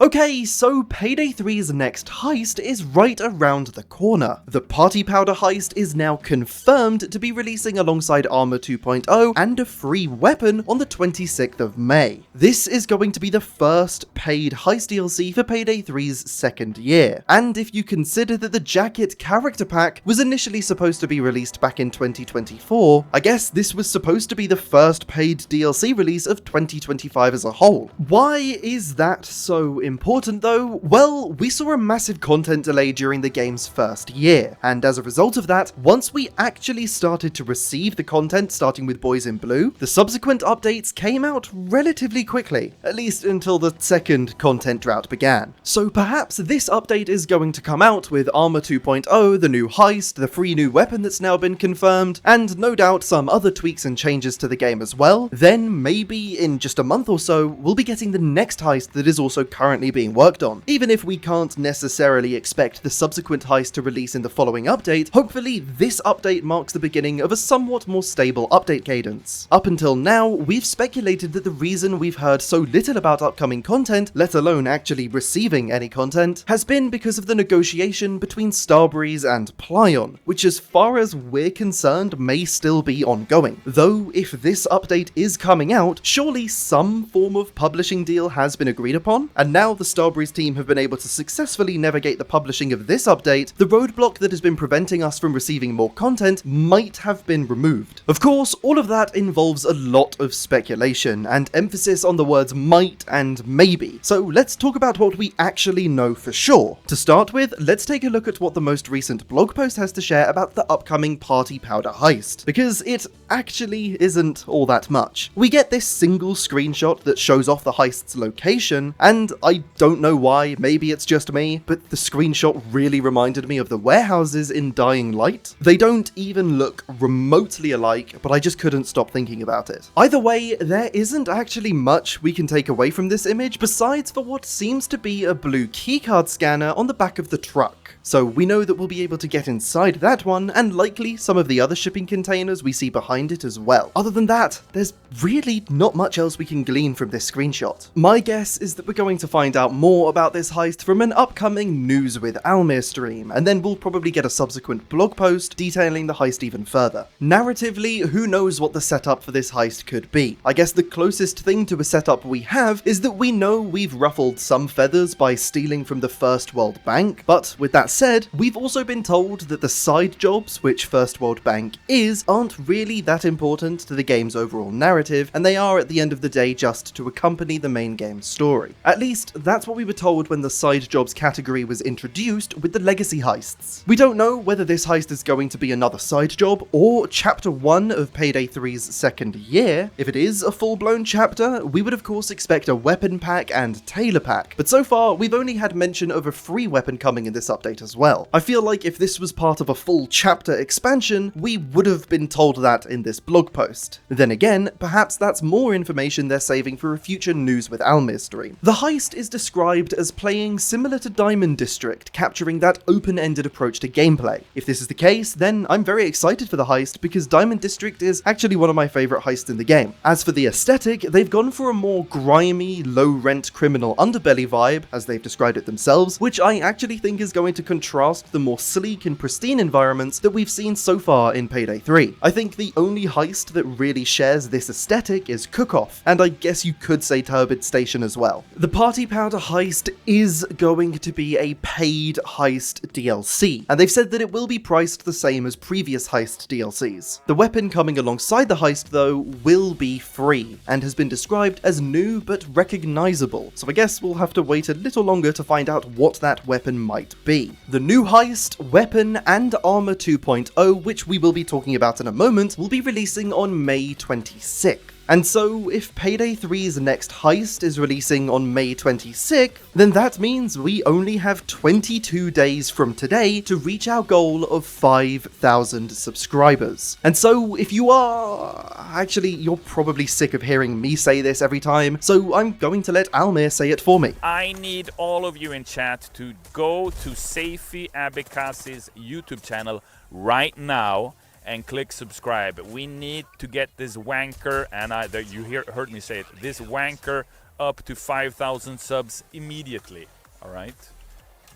Okay, so Payday 3's next heist is right around the corner. The Party Powder Heist is now confirmed to be releasing alongside Armour 2.0 and a free weapon on the 26th of May. This is going to be the first paid heist DLC for Payday 3's second year, and if you consider that the Jacket character pack was initially supposed to be released back in 2024, I guess this was supposed to be the first paid DLC release of 2025 as a whole. Why is that so important though? Well, we saw a massive content delay during the game's first year, and as a result of that, once we actually started to receive the content starting with Boys in Blue, the subsequent updates came out relatively quickly, at least until the second content drought began. So perhaps this update is going to come out with Armour 2.0, the new heist, the free new weapon that's now been confirmed, and no doubt some other tweaks and changes to the game as well. Then maybe in just a month or so, we'll be getting the next heist that is also currently being worked on. Even if we can't necessarily expect the subsequent heist to release in the following update, hopefully this update marks the beginning of a somewhat more stable update cadence. Up until now, we've speculated that the reason we've heard so little about upcoming content, let alone actually receiving any content, has been because of the negotiation between Starbreeze and Plyon, which as far as we're concerned may still be ongoing. Though if this update is coming out, surely some form of publishing deal has been agreed upon, and now the Starbreeze team have been able to successfully navigate the publishing of this update, the roadblock that has been preventing us from receiving more content might have been removed. Of course, all of that involves a lot of speculation, and emphasis on the words might and maybe, so let's talk about what we actually know for sure. To start with, let's take a look at what the most recent blog post has to share about the upcoming Party Powder Heist, because it actually isn't all that much. We get this single screenshot that shows off the heist's location, and I don't know why, maybe it's just me, but the screenshot really reminded me of the warehouses in Dying Light. They don't even look remotely alike, but I just couldn't stop thinking about it. Either way, there isn't actually much we can take away from this image besides for what seems to be a blue keycard scanner on the back of the truck. So we know that we'll be able to get inside that one, and likely some of the other shipping containers we see behind it as well. Other than that, there's really not much else we can glean from this screenshot. My guess is that we're going to find out more about this heist from an upcoming News with Almir stream, and then we'll probably get a subsequent blog post detailing the heist even further. Narratively, who knows what the setup for this heist could be? I guess the closest thing to a setup we have is that we know we've ruffled some feathers by stealing from the First World Bank, but with that said, we've also been told that the side jobs, which First World Bank is, aren't really that important to the game's overall narrative, and they are at the end of the day just to accompany the main game's story. At least, that's what we were told when the side jobs category was introduced with the legacy heists. We don't know whether this heist is going to be another side job, or chapter 1 of Payday 3's second year. If it is a full-blown chapter, we would of course expect a weapon pack and tailor pack, but so far we've only had mention of a free weapon coming in this update as well. I feel like if this was part of a full chapter expansion, we would have been told that in this blog post. Then again, perhaps that's more information they're saving for a future News with Almir stream. The heist is described as playing similar to Diamond District, capturing that open-ended approach to gameplay. If this is the case, then I'm very excited for the heist because Diamond District is actually one of my favourite heists in the game. As for the aesthetic, they've gone for a more grimy, low-rent criminal underbelly vibe, as they've described it themselves, which I actually think is going to contrast the more sleek and pristine environments that we've seen so far in Payday 3. I think the only heist that really shares this aesthetic is Cook-Off, and I guess you could say Turbid Station as well. The Party Powder Heist is going to be a paid heist DLC, and they've said that it will be priced the same as previous heist DLCs. The weapon coming alongside the heist, though, will be free, and has been described as new but recognizable, so I guess we'll have to wait a little longer to find out what that weapon might be. The new heist, weapon, and Armour 2.0, which we will be talking about in a moment, will be releasing on May 26th. And so, if Payday 3's next heist is releasing on May 26th, then that means we only have 22 days from today to reach our goal of 5,000 subscribers. And so, if you are... Actually, you're probably sick of hearing me say this every time, so I'm going to let Almir say it for me. I need all of you in chat to go to Seifi Abekasi's YouTube channel right now and click subscribe. We need to get this wanker, and you heard me say it, this wanker up to 5,000 subs immediately. All right?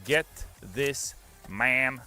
Get this man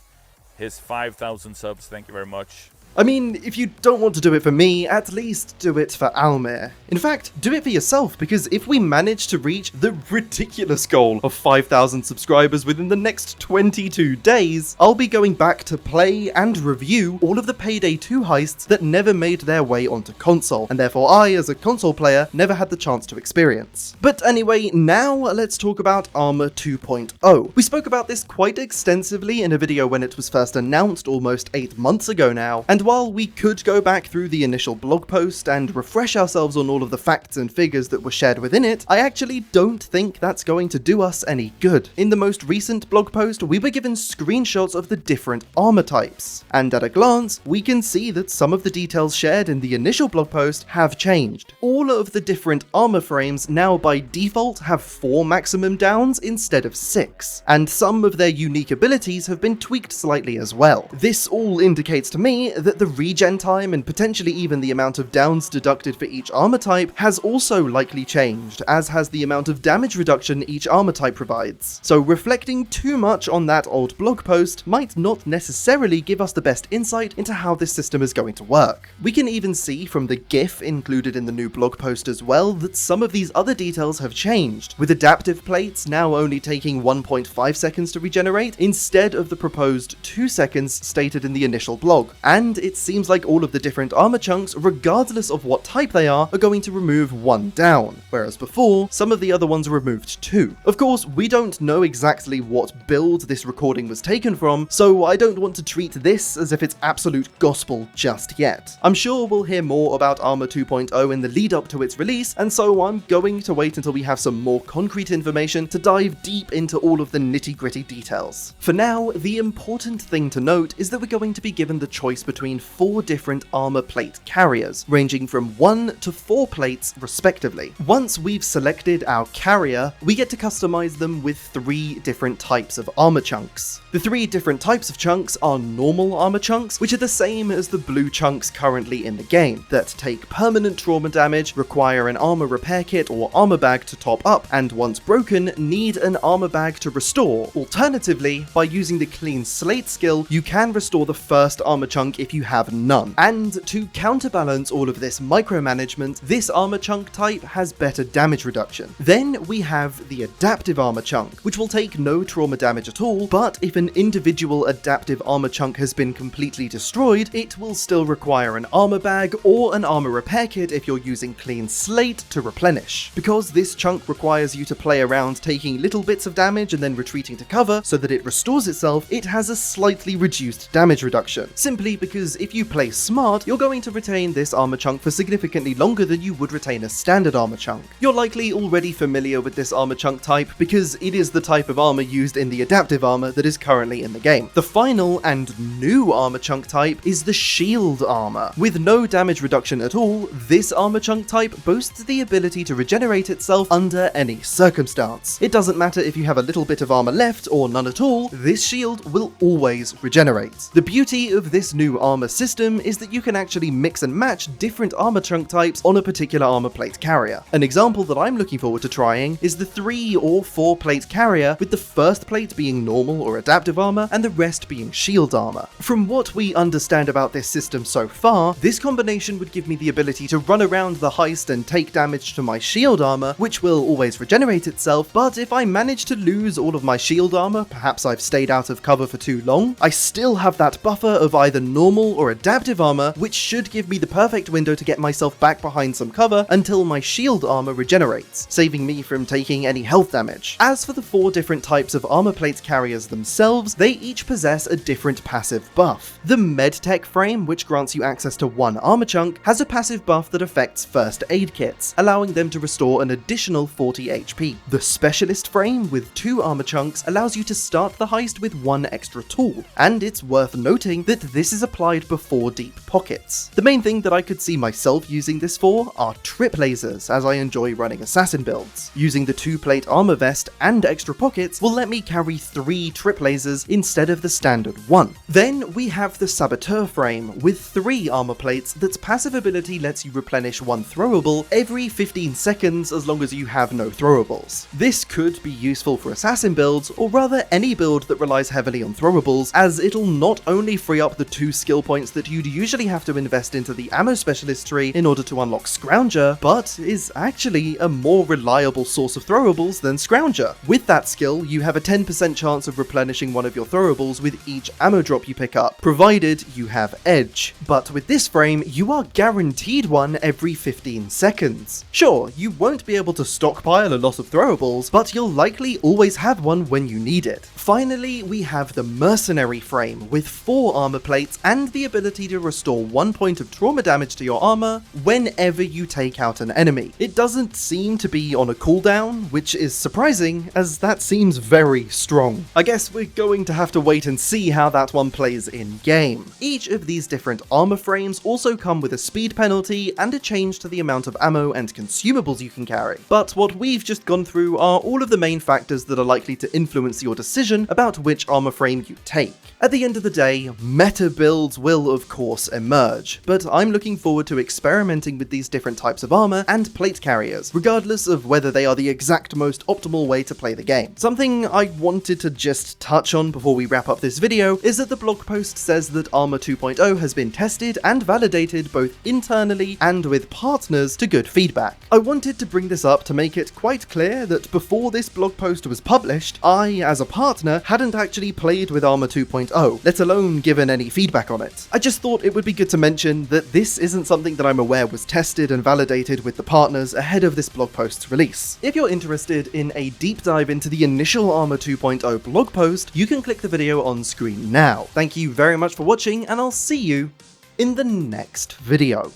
his 5,000 subs. Thank you very much. I mean, if you don't want to do it for me, at least do it for Almir. In fact, do it for yourself, because if we manage to reach the ridiculous goal of 5,000 subscribers within the next 22 days, I'll be going back to play and review all of the Payday 2 heists that never made their way onto console, and therefore I, as a console player, never had the chance to experience. But anyway, now let's talk about Armour 2.0. We spoke about this quite extensively in a video when it was first announced almost 8 months ago now, and while we could go back through the initial blog post and refresh ourselves on all of the facts and figures that were shared within it, I actually don't think that's going to do us any good. In the most recent blog post, we were given screenshots of the different armor types, and at a glance, we can see that some of the details shared in the initial blog post have changed. All of the different armor frames now by default have 4 maximum downs instead of 6, and some of their unique abilities have been tweaked slightly as well. This all indicates to me that the regen time and potentially even the amount of downs deducted for each armor type has also likely changed, as has the amount of damage reduction each armor type provides. So reflecting too much on that old blog post might not necessarily give us the best insight into how this system is going to work. We can even see from the GIF included in the new blog post as well that some of these other details have changed, with adaptive plates now only taking 1.5 seconds to regenerate instead of the proposed 2 seconds stated in the initial blog, and it seems like all of the different armor chunks, regardless of what type they are going to remove 1 down, whereas before, some of the other ones removed 2. Of course, we don't know exactly what build this recording was taken from, so I don't want to treat this as if it's absolute gospel just yet. I'm sure we'll hear more about Armour 2.0 in the lead up to its release, and so I'm going to wait until we have some more concrete information to dive deep into all of the nitty-gritty details. For now, the important thing to note is that we're going to be given the choice between 4 different armor plate carriers, ranging from 1 to 4 plates respectively. Once we've selected our carrier, we get to customize them with 3 different types of armor chunks. The 3 different types of chunks are normal armor chunks, which are the same as the blue chunks currently in the game, that take permanent trauma damage, require an armor repair kit or armor bag to top up, and once broken, need an armor bag to restore. Alternatively, by using the clean slate skill, you can restore the first armor chunk if you have none. And to counterbalance all of this micromanagement, this armor chunk type has better damage reduction. Then we have the adaptive armor chunk, which will take no trauma damage at all, but if an individual adaptive armor chunk has been completely destroyed, it will still require an armor bag or an armor repair kit if you're using clean slate to replenish. Because this chunk requires you to play around taking little bits of damage and then retreating to cover so that it restores itself, it has a slightly reduced damage reduction, simply because if you play smart, you're going to retain this armor chunk for significantly longer than you would retain a standard armor chunk. You're likely already familiar with this armor chunk type because it is the type of armor used in the adaptive armor that is currently in the game. The final and new armor chunk type is the shield armor. With no damage reduction at all, this armor chunk type boasts the ability to regenerate itself under any circumstance. It doesn't matter if you have a little bit of armor left or none at all, this shield will always regenerate. The beauty of this new armor system is that you can actually mix and match different armor chunk types on a particular armor plate carrier. An example that I'm looking forward to trying is the 3 or 4 plate carrier, with the first plate being normal or adaptive armor and the rest being shield armor. From what we understand about this system so far, this combination would give me the ability to run around the heist and take damage to my shield armor, which will always regenerate itself, but if I manage to lose all of my shield armor, perhaps I've stayed out of cover for too long, I still have that buffer of either normal or adaptive armor, which should give me the perfect window to get myself back behind some cover until my shield armor regenerates, saving me from taking any health damage. As for the 4 different types of armor plate carriers themselves, they each possess a different passive buff. The medtech frame, which grants you access to 1 armor chunk, has a passive buff that affects first aid kits, allowing them to restore an additional 40 HP. The specialist frame, with 2 armor chunks, allows you to start the heist with 1 extra tool, and it's worth noting that this is applied inside before deep pockets. The main thing that I could see myself using this for are trip lasers, as I enjoy running assassin builds. Using the 2-plate armor vest and extra pockets will let me carry 3 trip lasers instead of the standard 1. Then we have the saboteur frame with 3 armor plates that's passive ability lets you replenish 1 throwable every 15 seconds as long as you have no throwables. This could be useful for assassin builds, or rather any build that relies heavily on throwables, as it'll not only free up the 2 skill points that you'd usually have to invest into the ammo specialist tree in order to unlock Scrounger, but is actually a more reliable source of throwables than Scrounger. With that skill, you have a 10% chance of replenishing one of your throwables with each ammo drop you pick up, provided you have edge. But with this frame, you are guaranteed one every 15 seconds. Sure, you won't be able to stockpile a lot of throwables, but you'll likely always have one when you need it. Finally, we have the mercenary frame with 4 armor plates and the ability to restore 1 point of trauma damage to your armor whenever you take out an enemy. It doesn't seem to be on a cooldown, which is surprising, as that seems very strong. I guess we're going to have to wait and see how that one plays in game. Each of these different armor frames also come with a speed penalty and a change to the amount of ammo and consumables you can carry. But what we've just gone through are all of the main factors that are likely to influence your decision about which armor frame you take. At the end of the day, meta builds will of course emerge, but I'm looking forward to experimenting with these different types of armor and plate carriers, regardless of whether they are the exact most optimal way to play the game. Something I wanted to just touch on before we wrap up this video is that the blog post says that Armour 2.0 has been tested and validated both internally and with partners to good feedback. I wanted to bring this up to make it quite clear that before this blog post was published, I, as a partner, hadn't actually played with Armour 2.0, let alone given any feedback on it. I just thought it would be good to mention that this isn't something that I'm aware was tested and validated with the partners ahead of this blog post's release. If you're interested in a deep dive into the initial Armour 2.0 blog post, you can click the video on screen now. Thank you very much for watching, and I'll see you in the next video.